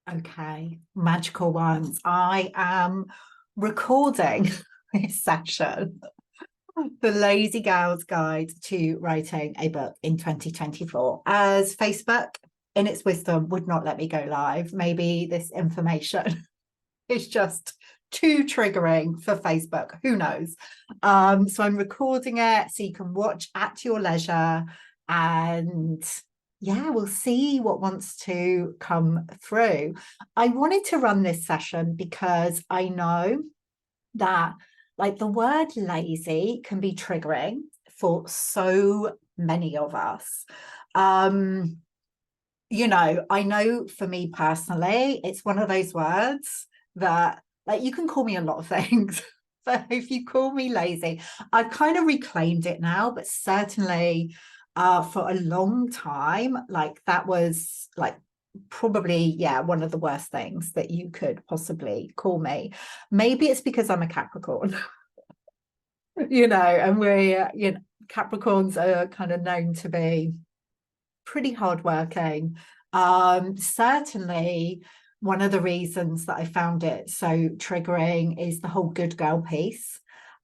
Okay, magical ones. I am recording this session, The Lazy Gal's Guide to Writing a Book in 2024, as Facebook, in its wisdom, would not let me go live. Maybe this information is just too triggering for Facebook. Who knows? So I'm recording it so you can watch at your leisure, and yeah, we'll see what wants to come through. I wanted to run this session because I know that like the word lazy can be triggering for so many of us. Um, I know for me personally, it's one of those words that, like, you can call me a lot of things, but if you call me lazy, I've kind of reclaimed it now, but certainly for a long time, like that was like probably, yeah, one of the worst things that you could possibly call me. Maybe it's because I'm a Capricorn, and Capricorns are kind of known to be pretty hardworking. Certainly, one of the reasons that I found it so triggering is the whole good girl piece.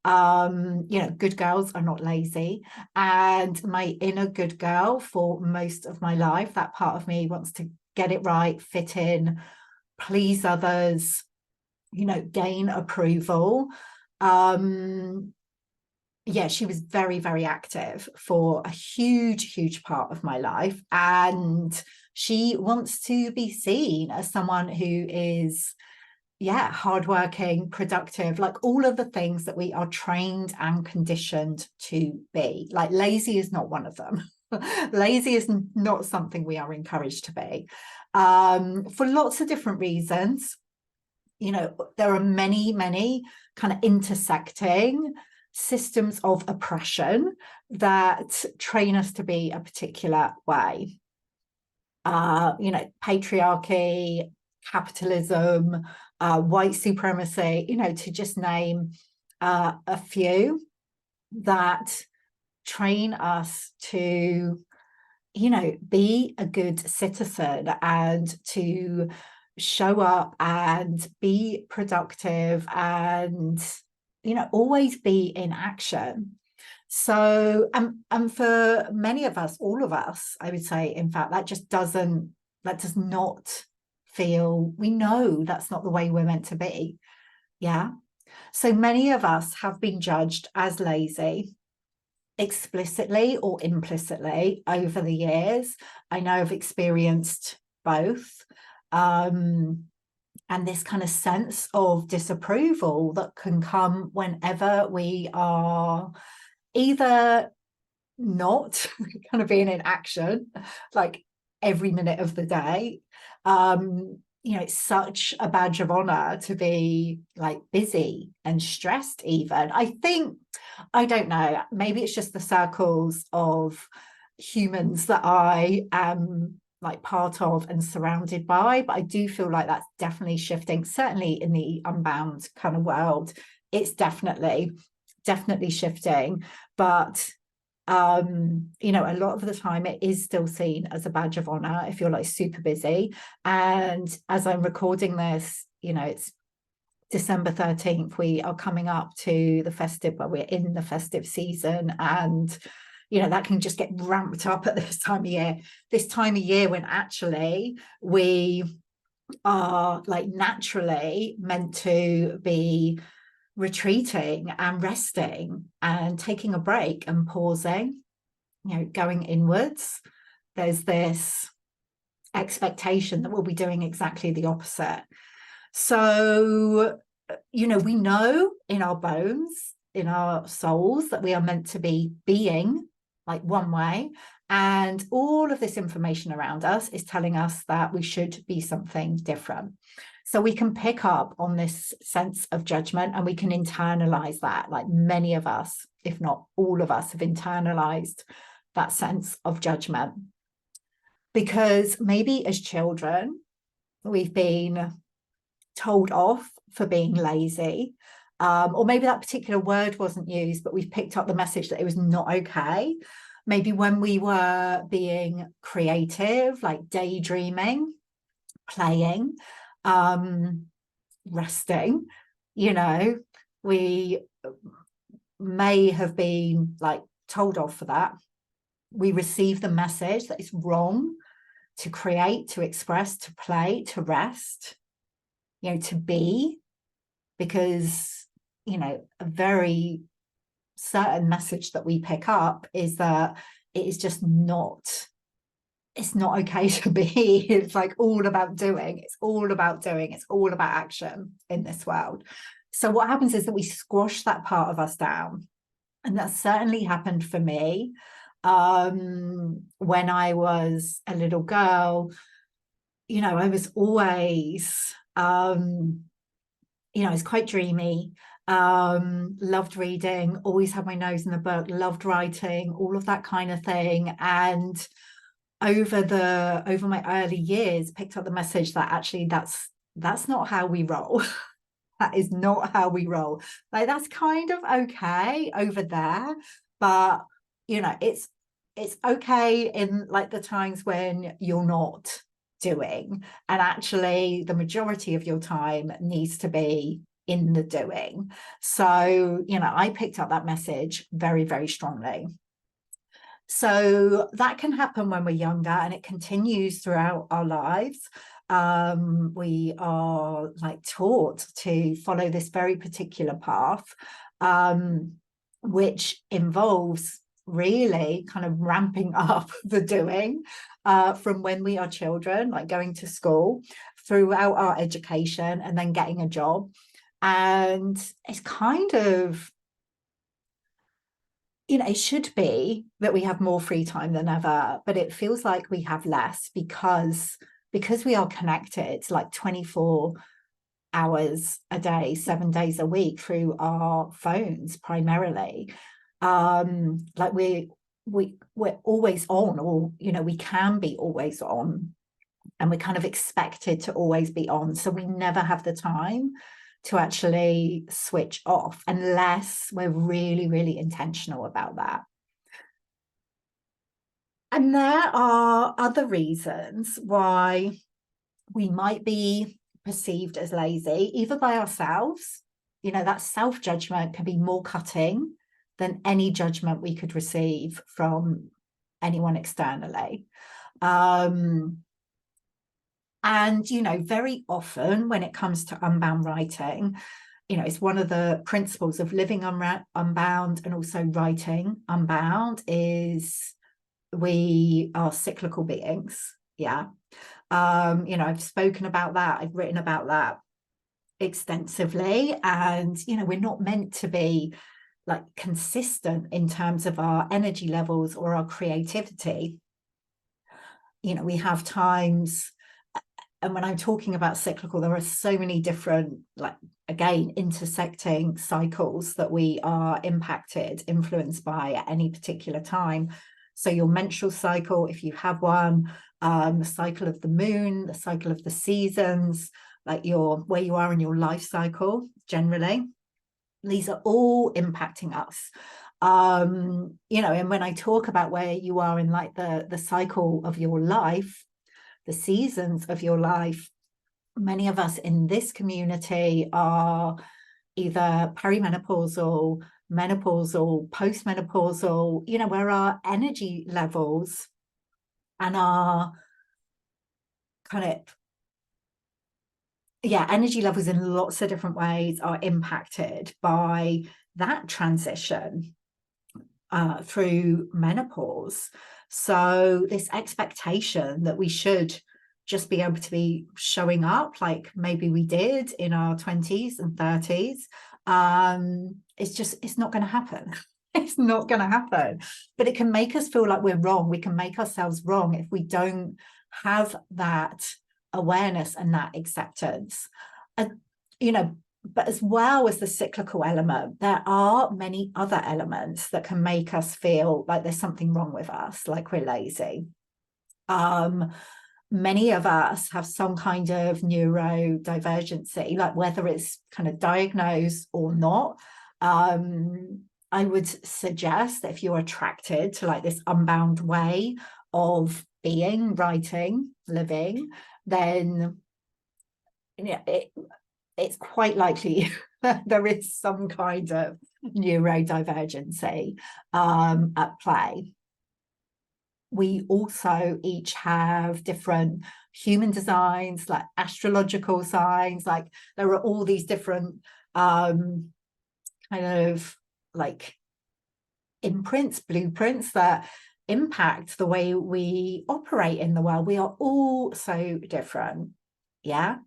Good girls are not lazy. And my inner good girl for most of my life, that part of me wants to get it right, fit in, please others, gain approval. Um, yeah, she was very, very active for a huge, huge part of my life. And she wants to be seen as someone who is, yeah, hardworking, productive, like all of the things that we are trained and conditioned to be. Like lazy is not one of them. Lazy is not something we are encouraged to be, for lots of different reasons. There are many, many kind of intersecting systems of oppression that train us to be a particular way. Patriarchy, capitalism, white supremacy, to just name a few that train us to, be a good citizen and to show up and be productive and always be in action. So and for many of us, all of us, I would say, in fact, that does not feel, we know that's not the way we're meant to be. Yeah. So many of us have been judged as lazy explicitly or implicitly over the years. I know I've experienced both. And this kind of sense of disapproval that can come whenever we are either not kind of being in action, like every minute of the day. It's such a badge of honor to be like busy and stressed, even. I don't know, maybe it's just the circles of humans that I am like part of and surrounded by, but I do feel like that's definitely shifting, certainly in the unbound kind of world. It's definitely shifting, but a lot of the time it is still seen as a badge of honor if you're like super busy. And as I'm recording this, it's December 13th, we are coming up to the festive, well, we're in the festive season, and that can just get ramped up at this time of year when actually we are like naturally meant to be retreating and resting and taking a break and pausing, going inwards. There's this expectation that we'll be doing exactly the opposite. So, we know in our bones, in our souls, that we are meant to be being like one way. And all of this information around us is telling us that we should be something different. So we can pick up on this sense of judgment and we can internalize that. Like many of us, if not all of us, have internalized that sense of judgment. Because maybe as children, we've been told off for being lazy, or maybe that particular word wasn't used, but we've picked up the message that it was not okay. Maybe when we were being creative, like daydreaming, playing, resting. We may have been like told off for that. We receive the message that it's wrong to create, to express, to play, to rest, to be, because, a very certain message that we pick up is that it is just not, it's not okay to be. It's like all about doing. It's all about doing. It's all about action in this world. So what happens is that we squash that part of us down. And that certainly happened for me. When I was a little girl, I was always, I was quite dreamy, loved reading, always had my nose in the book, loved writing, all of that kind of thing. And over my early years, picked up the message that actually that's not how we roll. That is not how we roll. Like, that's kind of okay over there, but it's okay in like the times when you're not doing, and actually the majority of your time needs to be in the doing. So I picked up that message very, very strongly. So that can happen when we're younger, and it continues throughout our lives. We are like taught to follow this very particular path, which involves really kind of ramping up the doing from when we are children, like going to school, throughout our education, and then getting a job. And it's kind of, it should be that we have more free time than ever, but it feels like we have less because we are connected like 24 hours a day, 7 days a week through our phones primarily. Like we're always on, or we can be always on, and we're kind of expected to always be on. So we never have the time to actually switch off unless we're really, really intentional about that. And there are other reasons why we might be perceived as lazy, either by ourselves. That self-judgment can be more cutting than any judgment we could receive from anyone externally. And, very often when it comes to unbound writing, it's one of the principles of living unbound and also writing unbound is we are cyclical beings. Yeah. I've spoken about that. I've written about that extensively. And, we're not meant to be like consistent in terms of our energy levels or our creativity. We have times, and when I'm talking about cyclical, there are so many different, like, again, intersecting cycles that we are influenced by at any particular time. So your menstrual cycle, if you have one, the cycle of the moon, the cycle of the seasons, like where you are in your life cycle generally, these are all impacting us. And when I talk about where you are in like the cycle of your life, the seasons of your life, many of us in this community are either perimenopausal, menopausal, postmenopausal, where our energy levels and our kind of, energy levels in lots of different ways are impacted by that transition through menopause. So this expectation that we should just be able to be showing up like maybe we did in our 20s and 30s, it's not going to happen. It's not going to happen. But it can make us feel like we're wrong. We can make ourselves wrong if we don't have that awareness and that acceptance. But as well as the cyclical element, there are many other elements that can make us feel like there's something wrong with us, like we're lazy. Many of us have some kind of neurodivergency, like whether it's kind of diagnosed or not. I would suggest that if you're attracted to like this unbound way of being, writing, living, then it's quite likely there is some kind of neurodivergency at play. We also each have different human designs, like astrological signs, like there are all these different kind of like imprints, blueprints that impact the way we operate in the world. We are all so different. Yeah.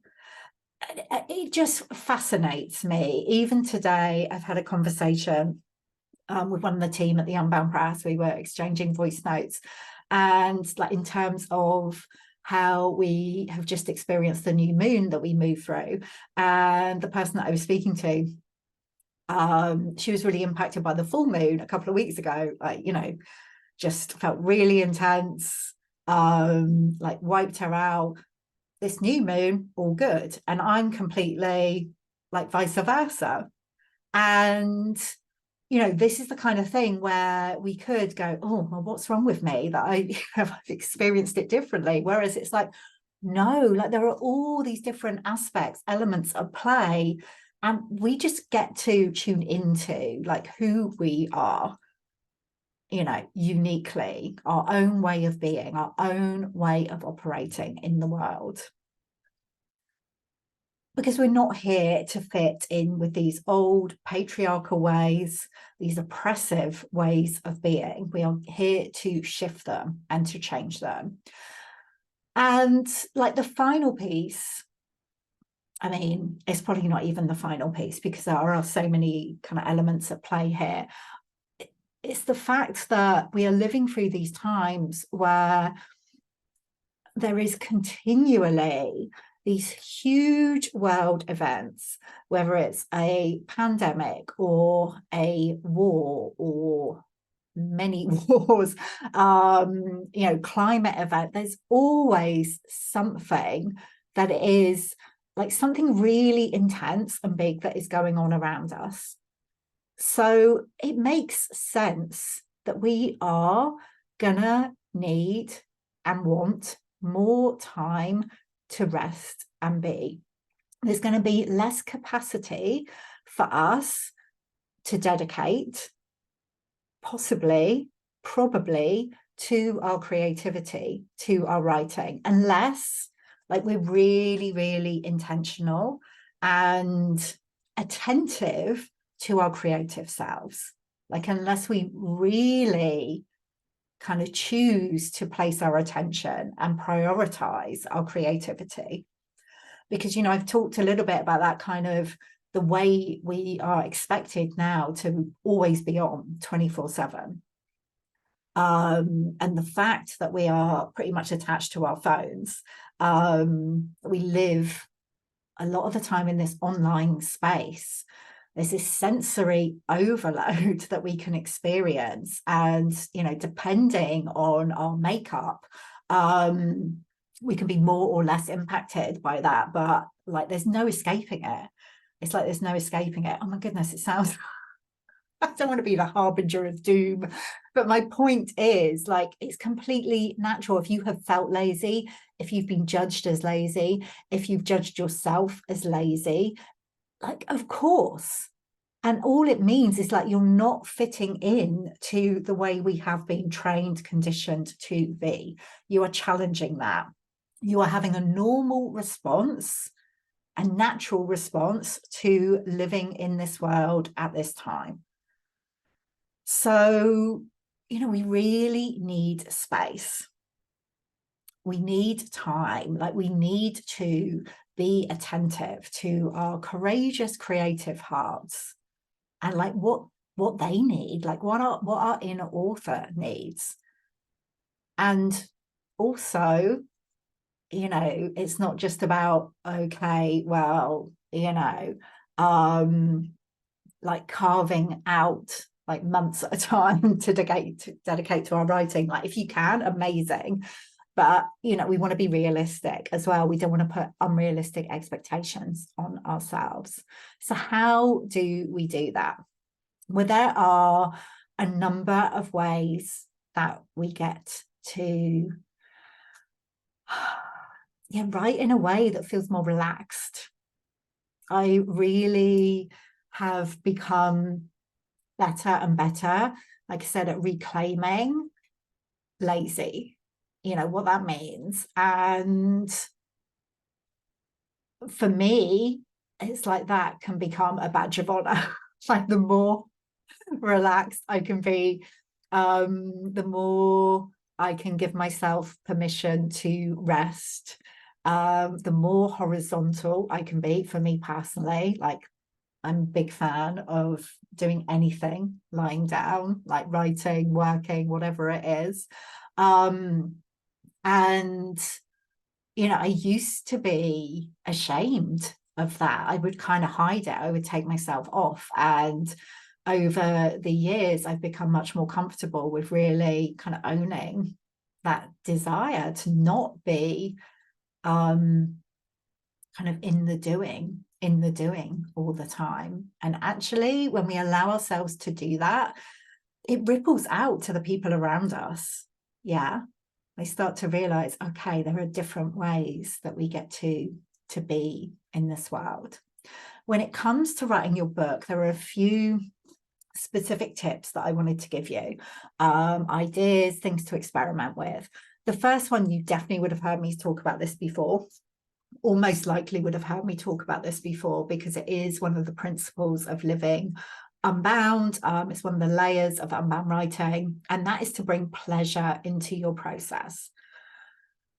It just fascinates me. Even today, I've had a conversation with one of the team at the Unbound Press. We were exchanging voice notes, and like in terms of how we have just experienced the new moon that we move through, and the person that I was speaking to, she was really impacted by the full moon a couple of weeks ago, like, you know, just felt really intense, like wiped her out. This new moon, all good. And I'm completely like vice versa. And, you know, this is the kind of thing where we could go, oh, well, what's wrong with me that I've experienced it differently? Whereas it's like, no, like there are all these different aspects, elements at play, and we just get to tune into like who we are, you know, uniquely, our own way of being, our own way of operating in the world. Because we're not here to fit in with these old patriarchal ways, these oppressive ways of being. We are here to shift them and to change them. And like the final piece, I mean, it's probably not even the final piece because there are so many kind of elements at play here. It's the fact that we are living through these times where there is continually these huge world events, whether it's a pandemic or a war or many wars, you know, climate event, there's always something that is like something really intense and big that is going on around us. So it makes sense that we are gonna need and want more time to rest and be. There's going to be less capacity for us to dedicate, possibly, probably, to our creativity, to our writing, unless like we're really, really intentional and attentive to our creative selves. Like unless we really kind of choose to place our attention and prioritize our creativity. Because, you know, I've talked a little bit about that kind of the way we are expected now to always be on 24/7. And the fact that we are pretty much attached to our phones. We live a lot of the time in this online space. There's this sensory overload that we can experience, and you know, depending on our makeup, we can be more or less impacted by that, but like there's no escaping it. It's like there's no escaping it. Oh my goodness, it sounds I don't want to be the harbinger of doom, but my point is like it's completely natural. If you have felt lazy, if you've been judged as lazy, if you've judged yourself as lazy, like of course. And all it means is like you're not fitting in to the way we have been trained, conditioned to be. You are challenging that. You are having a normal response, a natural response to living in this world at this time. So, you know, we really need space. We need time, like we need to be attentive to our courageous, creative hearts and like what they need, like what our inner author needs. And also, you know, it's not just about, okay, well, you know, like carving out like months at a time to dedicate to our writing. Like if you can, amazing. But, you know, we want to be realistic as well. We don't want to put unrealistic expectations on ourselves. So how do we do that? Well, there are a number of ways that we get to Yeah, write in a way that feels more relaxed. I really have become better and better, like I said, at reclaiming lazy, you know, what that means. And for me, it's like that can become a badge of honor. Like the more relaxed I can be, the more I can give myself permission to rest, the more horizontal I can be. For me personally, like I'm a big fan of doing anything lying down, like writing, working, whatever it is. And you know, I used to be ashamed of that. I would kind of hide it. I would take myself off. And over the years, I've become much more comfortable with really kind of owning that desire to not be kind of in the doing all the time. And actually, when we allow ourselves to do that, it ripples out to the people around us. Yeah. They start to realize, okay, there are different ways that we get to be in this world. When it comes to writing your book, there are a few specific tips that I wanted to give you, ideas, things to experiment with. The first one, you definitely would have heard me talk about this before, or most likely would have heard me talk about this before, because it is one of the principles of living unbound. It's one of the layers of unbound writing, and that is to bring pleasure into your process.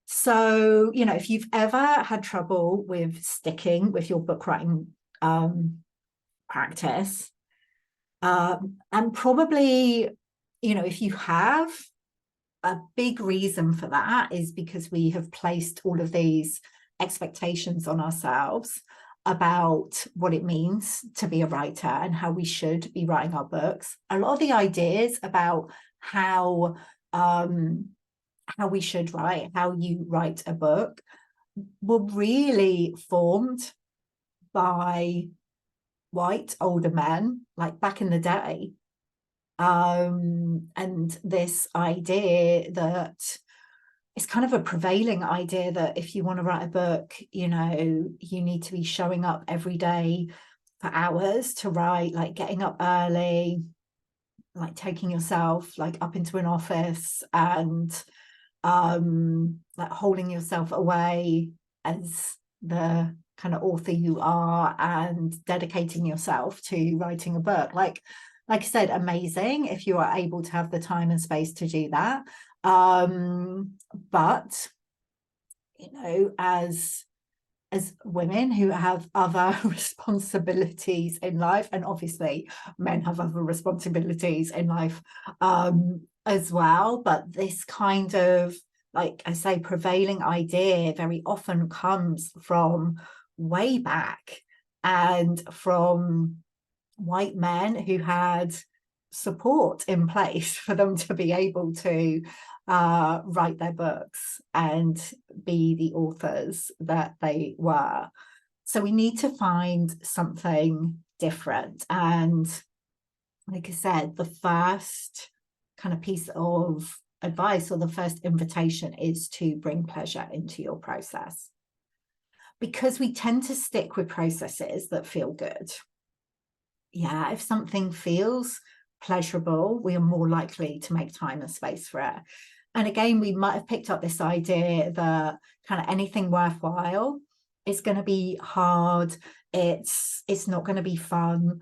So, you know, if you've ever had trouble with sticking with your book writing practice, and probably, you know, if you have, a big reason for that is because we have placed all of these expectations on ourselves about what it means to be a writer and how we should be writing our books. A lot of the ideas about how we should write, how you write a book, were really formed by white older men, like back in the day. And this idea that it's kind of a prevailing idea that if you want to write a book, you know, you need to be showing up every day for hours to write, like getting up early, like taking yourself like up into an office and like holding yourself away as the kind of author you are and dedicating yourself to writing a book. Like I said, amazing if you are able to have the time and space to do that. But you know, as women who have other responsibilities in life, and obviously men have other responsibilities in life as well, but this kind of, like I say, prevailing idea very often comes from way back, and from white men who had support in place for them to be able to write their books and be the authors that they were. So we need to find something different. And like I said, the first kind of piece of advice, or the first invitation, is to bring pleasure into your process, because we tend to stick with processes that feel good. Yeah, if something feels pleasurable, we are more likely to make time and space for it. And again, we might have picked up this idea that kind of anything worthwhile is going to be hard. It's not going to be fun.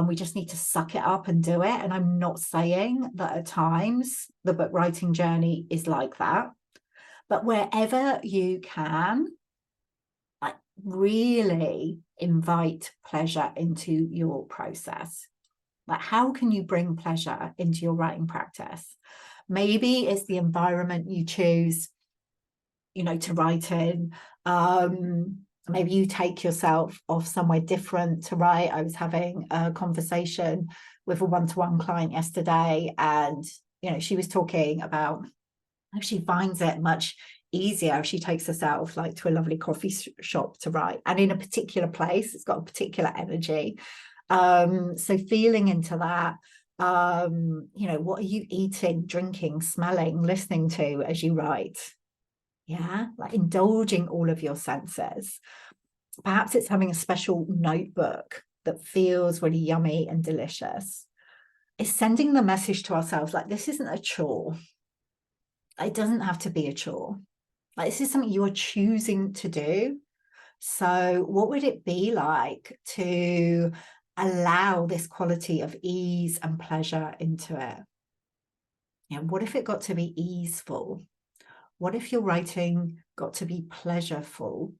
We just need to suck it up and do it. And I'm not saying that at times the book writing journey is like that, but wherever you can, like really invite pleasure into your process. Like, how can you bring pleasure into your writing practice? Maybe it's the environment you choose, you know, to write in. Maybe you take yourself off somewhere different to write. I was having a conversation with a one-to-one client yesterday, and you know, she was talking about how she finds it much easier if she takes herself like to a lovely coffee shop to write, and in a particular place. It's got a particular energy. So feeling into that, you know, what are you eating, drinking, smelling, listening to as you write? Yeah, like indulging all of your senses. Perhaps it's having a special notebook that feels really yummy and delicious. It's sending the message to ourselves like, this isn't a chore. It doesn't have to be a chore. Like, this is something you're choosing to do. So what would it be like to allow this quality of ease and pleasure into it? And what if it got to be easeful? What if your writing got to be pleasureful?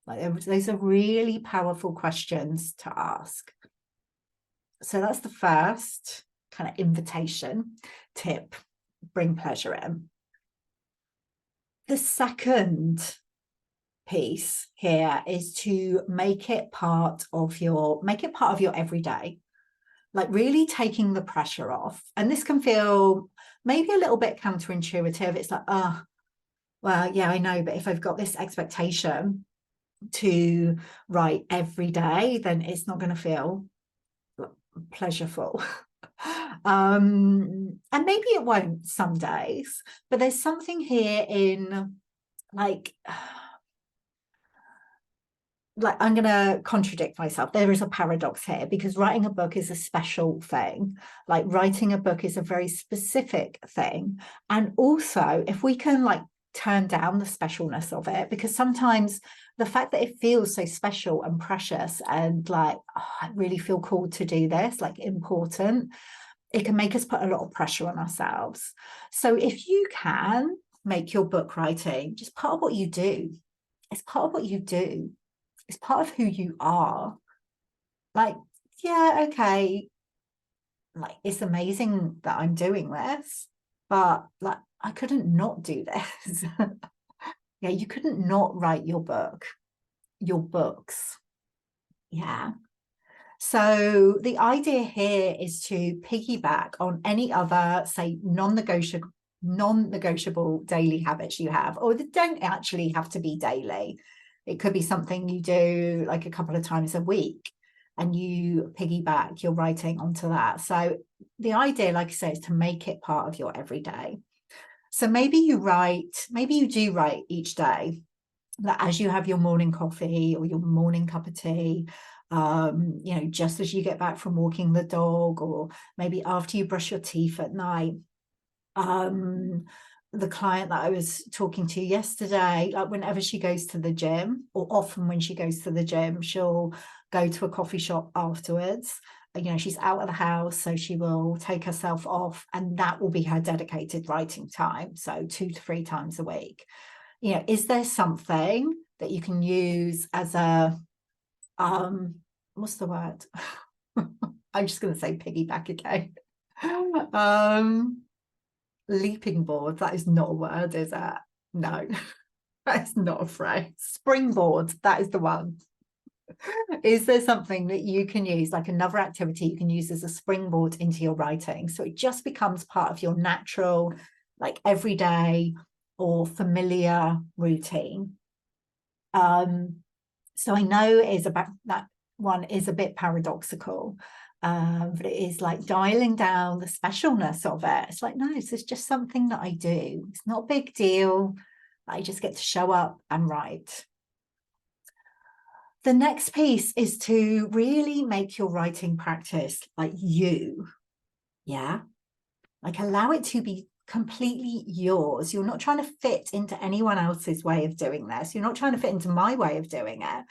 Like, those are really powerful questions to ask. So that's the first kind of invitation tip, bring pleasure in. The second piece here is to make it part of your everyday, like really taking the pressure off. And this can feel maybe a little bit counterintuitive. It's like, oh, well, yeah, I know, but if I've got this expectation to write every day, then it's not going to feel pleasureful. And maybe it won't some days, but there's something here in like I'm going to contradict myself. There is a paradox here, because writing a book is a special thing. Like, writing a book is a very specific thing. And also, if we can like turn down the specialness of it, because sometimes the fact that it feels so special and precious and like, oh, I really feel called to do this, like important, it can make us put a lot of pressure on ourselves. So if you can make your book writing just part of what you do, it's part of what you do. It's part of who you are. Like, yeah, okay, like it's amazing that I'm doing this, but like I couldn't not do this. Yeah, you couldn't not write your book, your books. Yeah. So the idea here is to piggyback on any other, say, non-negotiable daily habits you have, or they don't actually have to be daily. It could be something you do like a couple of times a week, and you piggyback your writing onto that. So the idea, like I say, is to make it part of your everyday. So maybe you do write each day, that as you have your morning coffee or your morning cup of tea, just as you get back from walking the dog, or maybe after you brush your teeth at night. The client that I was talking to yesterday, like whenever she goes to the gym, or often when she goes to the gym, she'll go to a coffee shop afterwards. She's out of the house, so she will take herself off, and that will be her dedicated writing time. So 2 to 3 times a week. Is there something that you can use as a what's the word? I'm just going to say piggyback again. Leaping board. That is not a word, is it? No, that's not a phrase. Springboard. That is the one. Is there something that you can use, like another activity you can use as a springboard into your writing, so it just becomes part of your natural, like everyday or familiar routine? So I know is about that one is a bit paradoxical, but it is like dialing down the specialness of it. It's like, no, this is just something that I do. It's not a big deal. I just get to show up and write. The next piece is to really make your writing practice like you. Yeah. Like, allow it to be completely yours. You're not trying to fit into anyone else's way of doing this. You're not trying to fit into my way of doing it.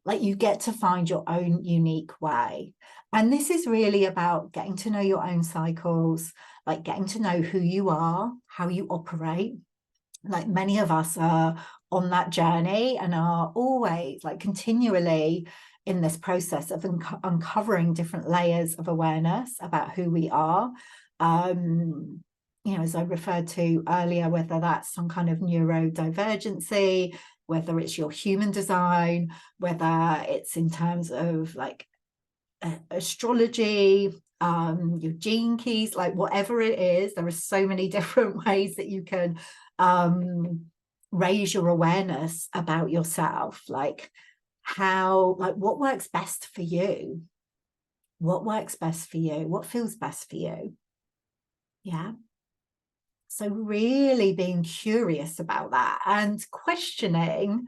Like, you get to find your own unique way. And this is really about getting to know your own cycles, like getting to know who you are, how you operate. Like, many of us are on that journey and are always like continually in this process of uncovering different layers of awareness about who we are. As I referred to earlier, whether that's some kind of neurodivergency, whether it's your human design, whether it's in terms of like astrology, your gene keys, like whatever it is, there are so many different ways that you can raise your awareness about yourself, like what works best for you, what feels best for you. Yeah. So really being curious about that and questioning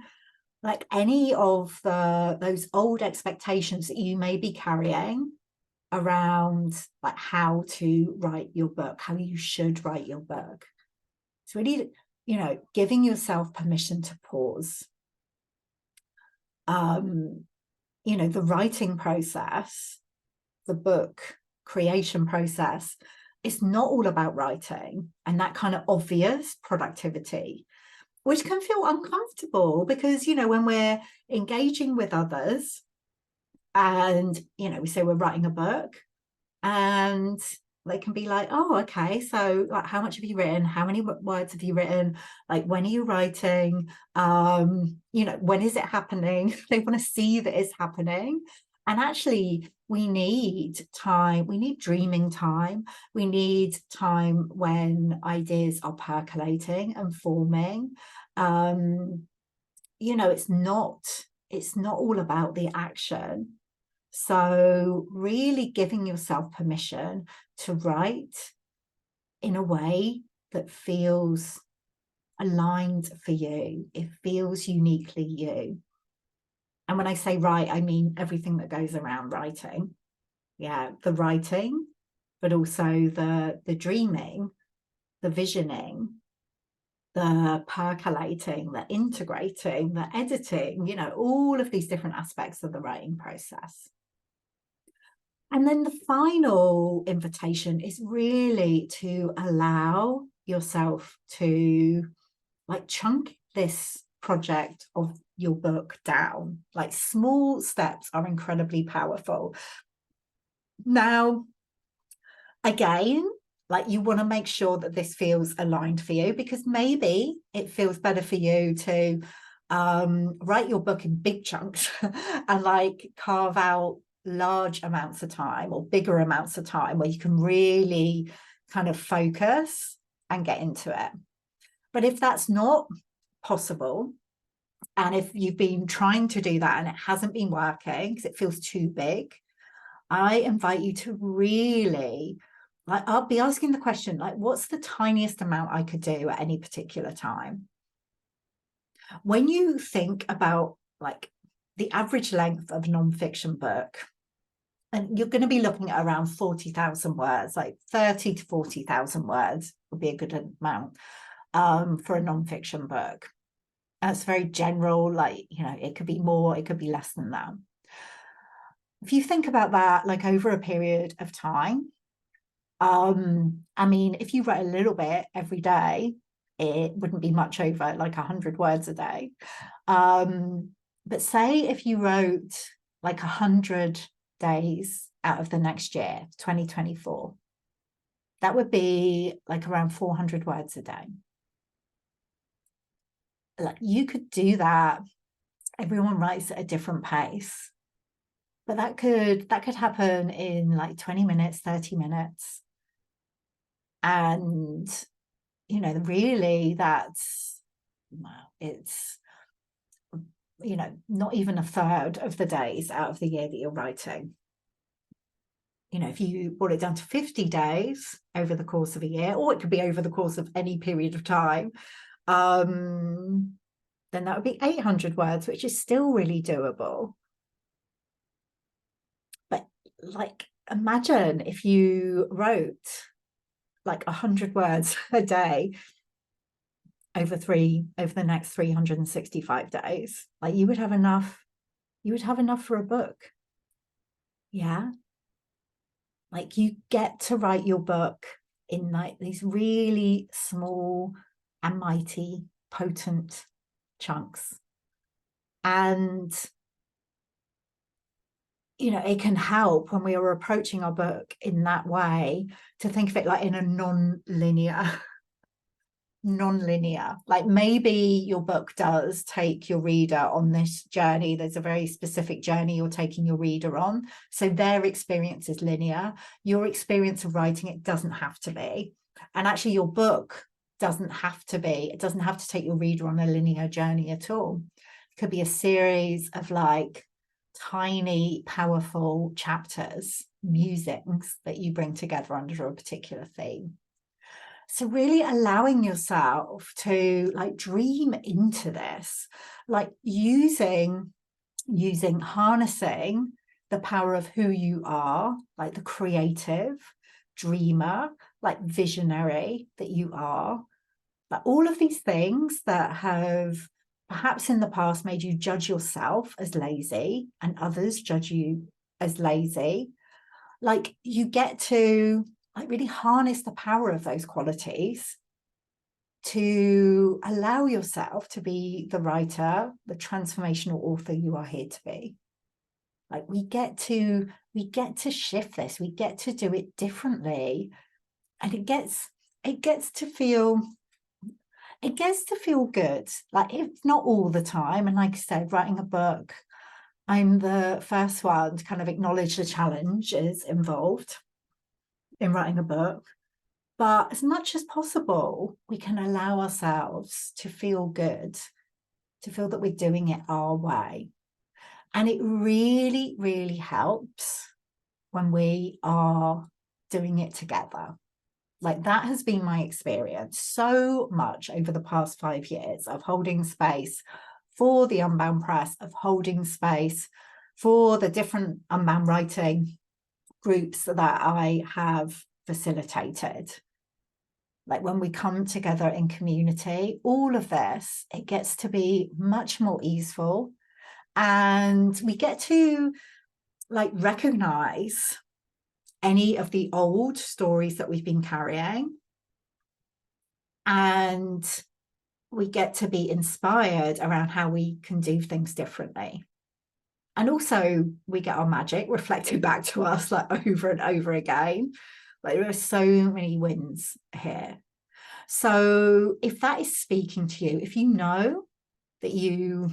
like any of those old expectations that you may be carrying around like how to write your book, how you should write your book. So really, giving yourself permission to pause. The writing process, the book creation process, it's not all about writing and that kind of obvious productivity, which can feel uncomfortable because, when we're engaging with others and, we say we're writing a book, and they can be like, oh, okay, so like, how much have you written? How many words have you written? Like, when are you writing? When is it happening? They want to see that it's happening. And actually, we need time. We need dreaming time. We need time when ideas are percolating and forming. It's not all about the action. So really giving yourself permission to write in a way that feels aligned for you. It feels uniquely you. And when I say write, I mean everything that goes around writing. Yeah, the writing, but also the dreaming, the visioning, the percolating, the integrating, the editing, all of these different aspects of the writing process. And then the final invitation is really to allow yourself to like chunk this project of your book down. Like small steps are incredibly powerful. Now, again, like you want to make sure that this feels aligned for you, because maybe it feels better for you to write your book in big chunks and like carve out large amounts of time or bigger amounts of time where you can really kind of focus and get into it. But if that's not possible, and if you've been trying to do that and it hasn't been working because it feels too big, I invite you to really, like, I'll be asking the question, like, what's the tiniest amount I could do at any particular time? When you think about like the average length of a nonfiction book, and you're going to be looking at around 40,000 words, like 30 to 40,000 words would be a good amount for a nonfiction book. That's very general, like, it could be more, it could be less than that. If you think about that, like over a period of time, I mean, if you write a little bit every day, it wouldn't be much over like 100 words a day. But say if you wrote like 100 days out of the next year, 2024, that would be like around 400 words a day. Like you could do that. Everyone writes at a different pace, but that could happen in like 20 minutes, 30 minutes. And really it's not even a third of the days out of the year that you're writing. If you brought it down to 50 days over the course of a year, or it could be over the course of any period of time, then that would be 800 words, which is still really doable. But like, imagine if you wrote like 100 words a day over the next 365 days. Like you would have enough for a book. Yeah, like you get to write your book in like these really small and mighty potent chunks. And it can help when we are approaching our book in that way to think of it like in a non-linear, like maybe your book does take your reader on this journey. There's a very specific journey you're taking your reader on, so their experience is linear. Your experience of writing it doesn't have to be, and actually your book doesn't have to be. It doesn't have to take your reader on a linear journey at all. It could be a series of like tiny powerful chapters, musings that you bring together under a particular theme. So really allowing yourself to like dream into this, like harnessing the power of who you are, like the creative dreamer, like visionary that you are, like all of these things that have perhaps in the past made you judge yourself as lazy and others judge you as lazy. Like you get to like really harness the power of those qualities to allow yourself to be the writer, the transformational author you are here to be. Like we get to shift this, we get to do it differently, and it gets to feel good. Like it's not all the time, and like I said, writing a book, I'm the first one to kind of acknowledge the challenges involved in writing a book. But as much as possible, we can allow ourselves to feel good, to feel that we're doing it our way. And it really, really helps when we are doing it together. Like that has been my experience so much over the past 5 years of holding space for the Unbound Press, of holding space for the different unbound writing groups that I have facilitated. Like when we come together in community, all of this, it gets to be much more easeful, and we get to like recognize any of the old stories that we've been carrying, and we get to be inspired around how we can do things differently. And also we get our magic reflected back to us like over and over again. Like there are so many wins here. So if that is speaking to you, if you know that you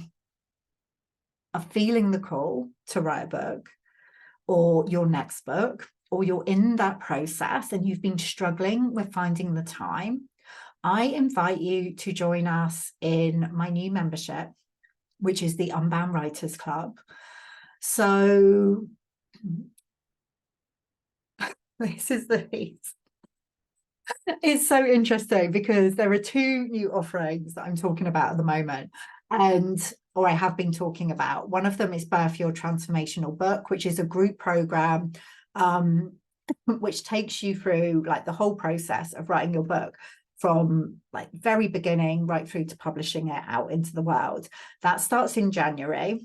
are feeling the call to write a book or your next book, or you're in that process and you've been struggling with finding the time, I invite you to join us in my new membership, which is the Unbound Writers Club. So this is the piece. It's so interesting because there are two new offerings that I'm talking about at the moment, or I have been talking about. One of them is Birth Your Transformational Book, which is a group program which takes you through like the whole process of writing your book from like very beginning right through to publishing it out into the world. That starts in January.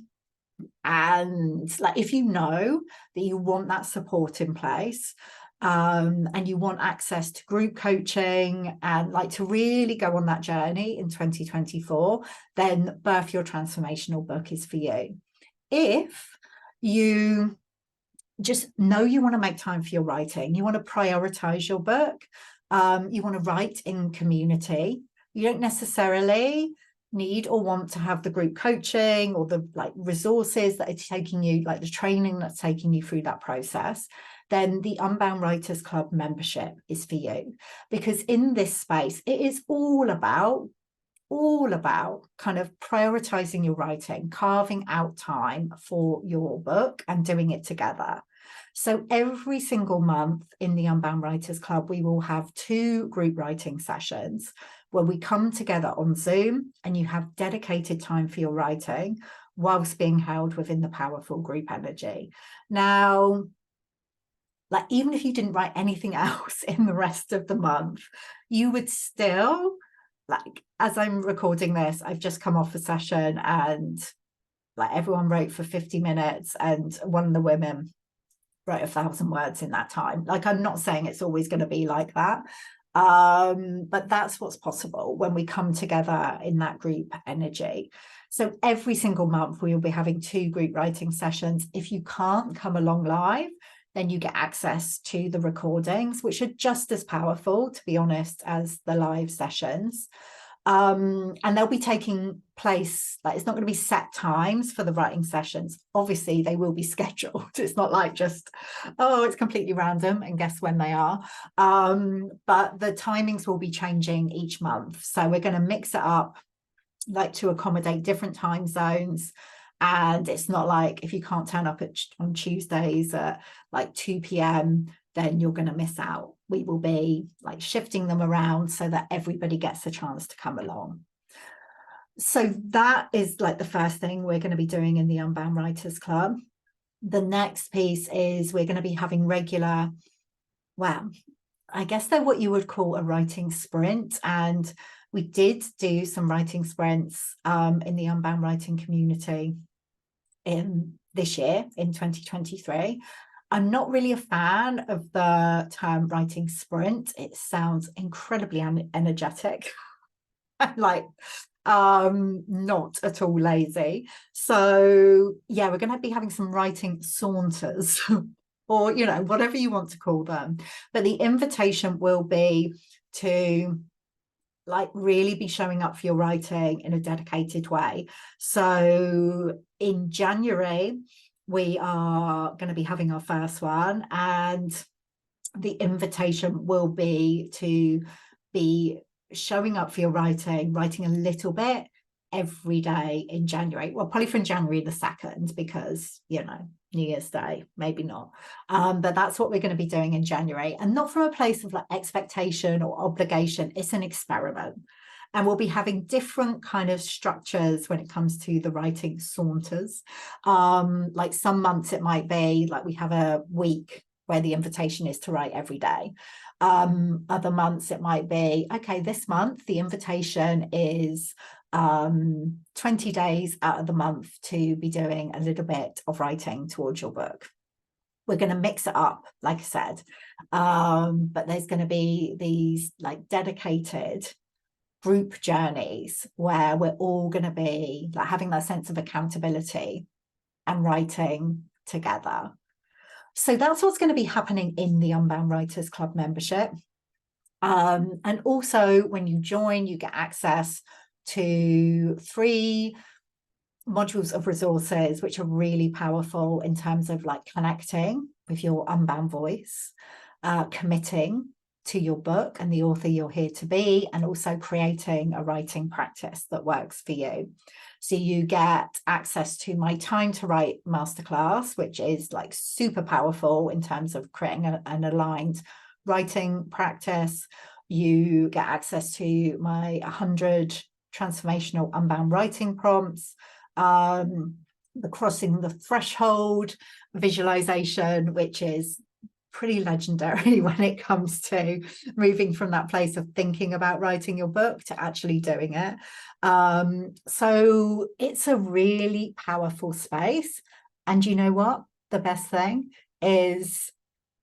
And like if you know that you want that support in place, and you want access to group coaching and like to really go on that journey in 2024, then Birth Your Transformational Book is for you. If you just know you want to make time for your writing, you want to prioritize your book, you want to write in community, you don't necessarily need or want to have the group coaching or the like resources that are taking you, like the training that's taking you through that process, then the Unbound Writers Club membership is for you. Because in this space, it is all about kind of prioritizing your writing, carving out time for your book and doing it together. So every single month in the Unbound Writers Club, we will have 2 group writing sessions where we come together on Zoom and you have dedicated time for your writing whilst being held within the powerful group energy. Now, like even if you didn't write anything else in the rest of the month, you would still, like as I'm recording this, I've just come off a session and like everyone wrote for 50 minutes and one of the women wrote 1,000 words in that time. Like I'm not saying it's always going to be like that, but that's what's possible when we come together in that group energy. So every single month we will be having 2 group writing sessions. If you can't come along live, then you get access to the recordings, which are just as powerful, to be honest, as the live sessions. And they'll be taking place, like it's not going to be set times for the writing sessions. Obviously they will be scheduled. It's not like just, oh, it's completely random and guess when they are. But the timings will be changing each month. So we're going to mix it up like to accommodate different time zones. And it's not like if you can't turn up on Tuesdays at like 2 p.m, then you're going to miss out. we will be like shifting them around so that everybody gets a chance to come along. So that is like the first thing we're going to be doing in the Unbound Writers Club. The next piece is we're going to be having regular, well, I guess they're what you would call a writing sprint. And we did do some writing sprints in the Unbound writing community in this year, in 2023. I'm not really a fan of the term writing sprint. It sounds incredibly energetic. Like not at all lazy. So yeah, we're going to be having some writing saunters or, you know, whatever you want to call them. But the invitation will be to like really be showing up for your writing in a dedicated way. So in January, we are going to be having our first one, and the invitation will be to be showing up for your writing a little bit every day in January. Well, probably from January the 2nd, because, you know, New Year's Day, maybe not. But that's what we're going to be doing in January, and not from a place of like expectation or obligation. It's an experiment. And we'll be having different kind of structures when it comes to the writing saunters. Like some months it might be like we have a week where the invitation is to write every day. Other months it might be, okay, this month the invitation is 20 days out of the month to be doing a little bit of writing towards your book. We're going to mix it up, like I said, but there's going to be these like dedicated group journeys where we're all going to be like having that sense of accountability and writing together. So that's what's going to be happening in the Unbound Writers Club membership. And also when you join, you get access to 3 modules of resources, which are really powerful in terms of like connecting with your unbound voice, committing to your book and the author you're here to be, and also creating a writing practice that works for you. So you get access to my Time to Write masterclass, which is like super powerful in terms of creating an aligned writing practice. You get access to my 100 transformational unbound writing prompts, the crossing the threshold visualization, which is pretty legendary when it comes to moving from that place of thinking about writing your book to actually doing it. So it's a really powerful space. And you know what? The best thing is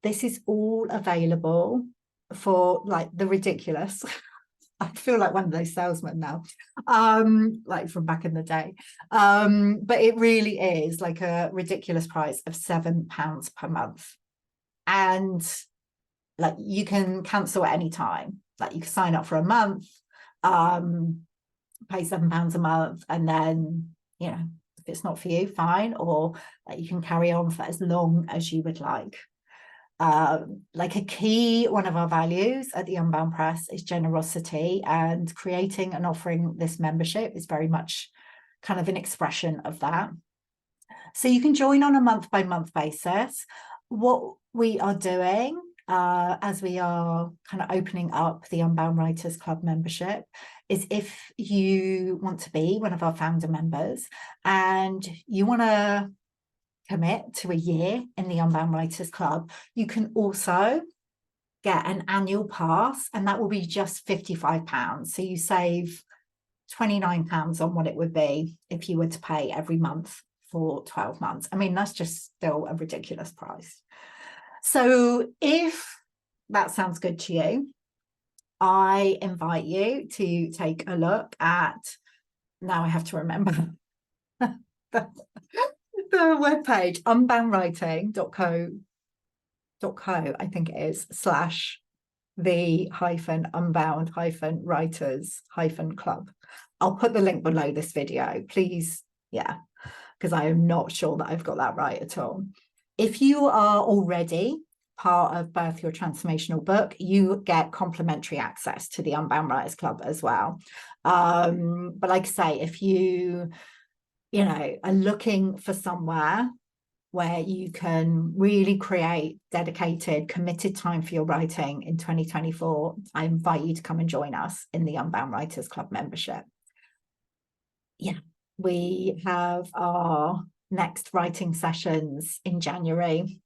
this is all available for like the ridiculous. I feel like one of those salesmen now, like from back in the day. But it really is like a ridiculous price of £7 per month. And like you can cancel at any time. Like you can sign up for a month, pay £7 a month, and then, you know, if it's not for you, fine, or like you can carry on for as long as you would like. Like a key one of our values at the Unbound Press is generosity, and creating and offering this membership is very much kind of an expression of that. So you can join on a month-by-month basis. What we are doing as we are kind of opening up the Unbound Writers Club membership is, if you want to be one of our founder members and you want to commit to a year in the Unbound Writers Club, you can also get an annual pass, and that will be just £55. So you save £29 on what it would be if you were to pay every month for 12 months. I mean, that's just still a ridiculous price. So if that sounds good to you, I invite you to take a look at, now I have to remember the webpage, unboundwriting.co, I think it is, /the-unbound-writers-club. I'll put the link below this video, please. Yeah, because I am not sure that I've got that right at all. If you are already part of Birth Your Transformational Book, you get complimentary access to the Unbound Writers Club as well. But like I say, if you know, are looking for somewhere where you can really create dedicated, committed time for your writing in 2024, I invite you to come and join us in the Unbound Writers Club membership. Yeah, we have our next writing sessions in January.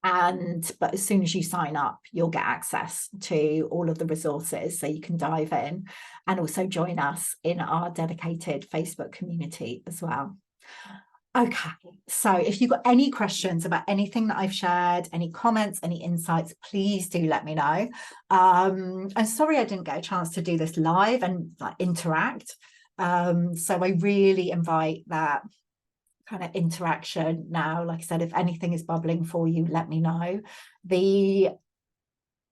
But as soon as you sign up, you'll get access to all of the resources so you can dive in and also join us in our dedicated Facebook community as well. Okay, so if you've got any questions about anything that I've shared, any comments, any insights, please do let me know. I'm sorry I didn't get a chance to do this live and like interact. So I really invite that kind of interaction now. Like I said, if anything is bubbling for you, let me know. The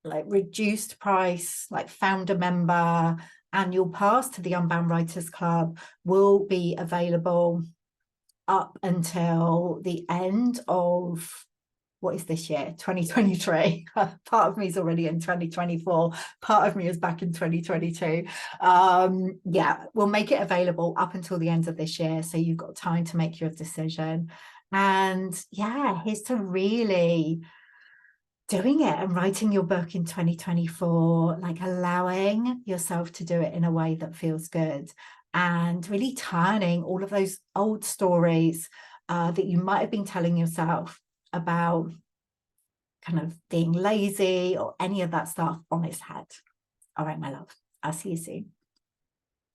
like reduced price, like founder member annual pass to the Unbound Writers Club will be available up until the end of, what is this year, 2023. Part of me is already in 2024, part of me is back in 2022. Yeah, we'll make it available up until the end of this year, so you've got time to make your decision. And yeah, here's to really doing it and writing your book in 2024, like allowing yourself to do it in a way that feels good, and really turning all of those old stories that you might have been telling yourself about kind of being lazy or any of that stuff on its head. All right, my love, I'll see you soon.